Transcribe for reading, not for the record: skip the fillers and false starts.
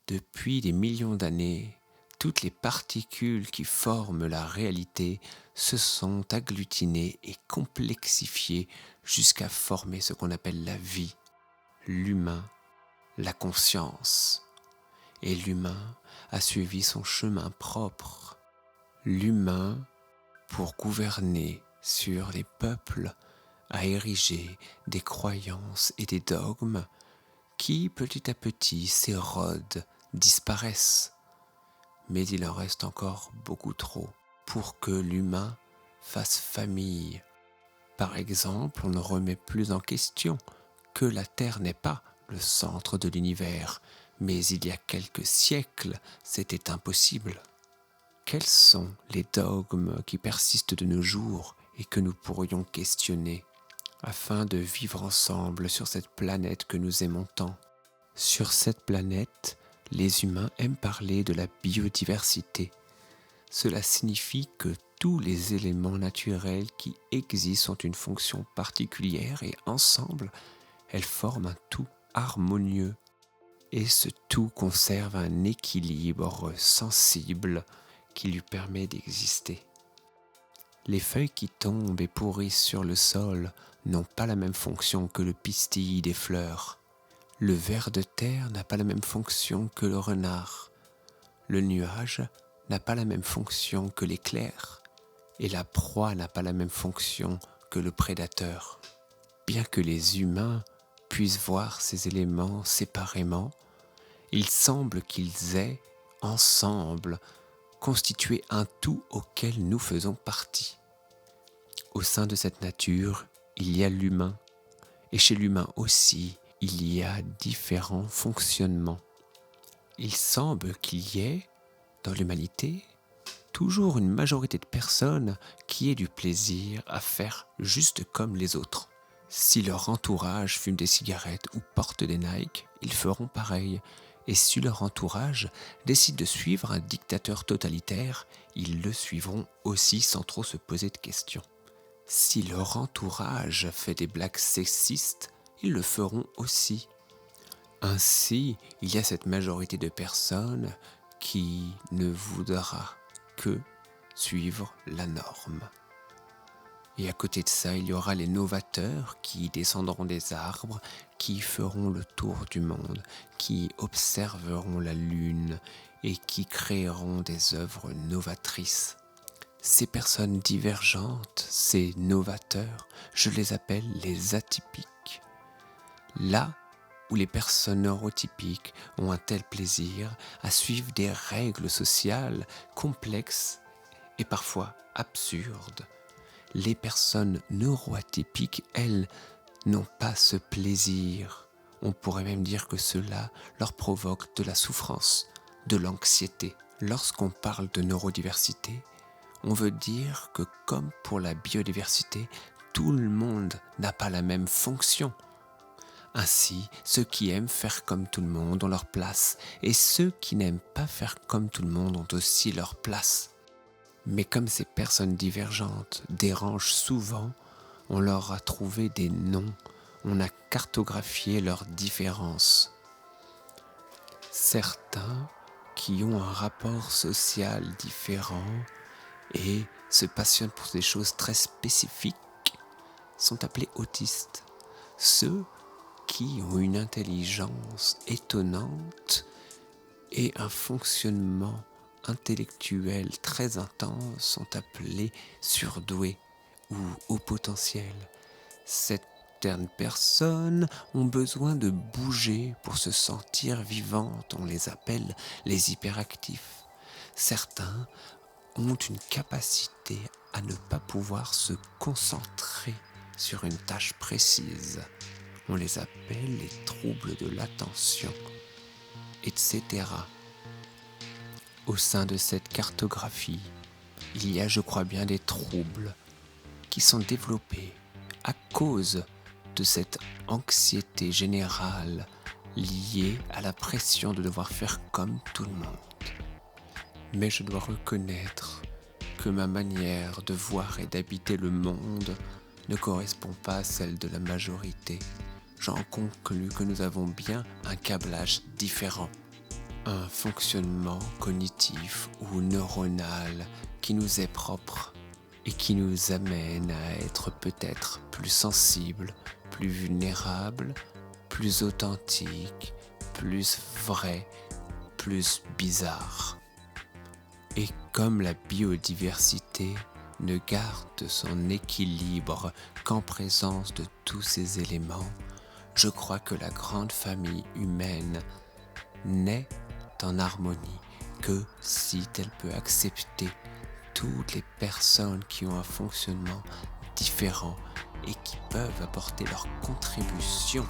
Depuis des millions d'années, toutes les particules qui forment la réalité se sont agglutinées et complexifiées jusqu'à former ce qu'on appelle la vie, l'humain, la conscience. Et l'humain a suivi son chemin propre. L'humain, pour gouverner sur les peuples, a érigé des croyances et des dogmes qui, petit à petit, s'érodent, disparaissent. Mais il en reste encore beaucoup trop pour que l'humain fasse famille. Par exemple, on ne remet plus en question que la Terre n'est pas le centre de l'univers, mais il y a quelques siècles, c'était impossible. Quels sont les dogmes qui persistent de nos jours et que nous pourrions questionner afin de vivre ensemble sur cette planète que nous aimons tant? Sur cette planète, les humains aiment parler de la biodiversité. Cela signifie que tous les éléments naturels qui existent ont une fonction particulière et ensemble, elles forment un tout harmonieux. Et ce tout conserve un équilibre sensible qui lui permet d'exister. Les feuilles qui tombent et pourrissent sur le sol n'ont pas la même fonction que le pistil des fleurs. Le ver de terre n'a pas la même fonction que le renard. Le nuage n'a pas la même fonction que l'éclair. Et la proie n'a pas la même fonction que le prédateur. Bien que les humains puissent voir ces éléments séparément, il semble qu'ils aient, ensemble, constitué un tout auquel nous faisons partie. Au sein de cette nature, il y a l'humain, et chez l'humain aussi, il y a différents fonctionnements. Il semble qu'il y ait, dans l'humanité, toujours une majorité de personnes qui aient du plaisir à faire juste comme les autres. Si leur entourage fume des cigarettes ou porte des Nike, ils feront pareil. Et si leur entourage décide de suivre un dictateur totalitaire, ils le suivront aussi sans trop se poser de questions. Si leur entourage fait des blagues sexistes, ils le feront aussi. Ainsi, il y a cette majorité de personnes qui ne voudra que suivre la norme. Et à côté de ça, il y aura les novateurs qui descendront des arbres, qui feront le tour du monde, qui observeront la lune et qui créeront des œuvres novatrices. Ces personnes divergentes, ces novateurs, je les appelle les atypiques. Là où les personnes neurotypiques ont un tel plaisir à suivre des règles sociales complexes et parfois absurdes, les personnes neuroatypiques, elles, n'ont pas ce plaisir. On pourrait même dire que cela leur provoque de la souffrance, de l'anxiété. Lorsqu'on parle de neurodiversité, on veut dire que comme pour la biodiversité, tout le monde n'a pas la même fonction. Ainsi, ceux qui aiment faire comme tout le monde ont leur place, et ceux qui n'aiment pas faire comme tout le monde ont aussi leur place. Mais comme ces personnes divergentes dérangent souvent, on leur a trouvé des noms, on a cartographié leurs différences. Certains qui ont un rapport social différent et se passionnent pour des choses très spécifiques sont appelés autistes. Ceux qui ont une intelligence étonnante et un fonctionnement intellectuel très intense sont appelés surdoués ou haut potentiel. Certaines personnes ont besoin de bouger pour se sentir vivantes, on les appelle les hyperactifs. Certains ont une capacité à ne pas pouvoir se concentrer sur une tâche précise. On les appelle les troubles de l'attention, etc. Au sein de cette cartographie, il y a, je crois bien, des troubles qui sont développés à cause de cette anxiété générale liée à la pression de devoir faire comme tout le monde. Mais je dois reconnaître que ma manière de voir et d'habiter le monde ne correspond pas à celle de la majorité. J'en conclus que nous avons bien un câblage différent. un fonctionnement cognitif ou neuronal qui nous est propre et qui nous amène à être peut-être plus sensibles, plus vulnérables, plus authentiques, plus vrais, plus bizarres. Et comme la biodiversité ne garde son équilibre qu'en présence de tous ces éléments, je crois que la grande famille humaine n'est en harmonie que si elle peut accepter toutes les personnes qui ont un fonctionnement différent et qui peuvent apporter leur contribution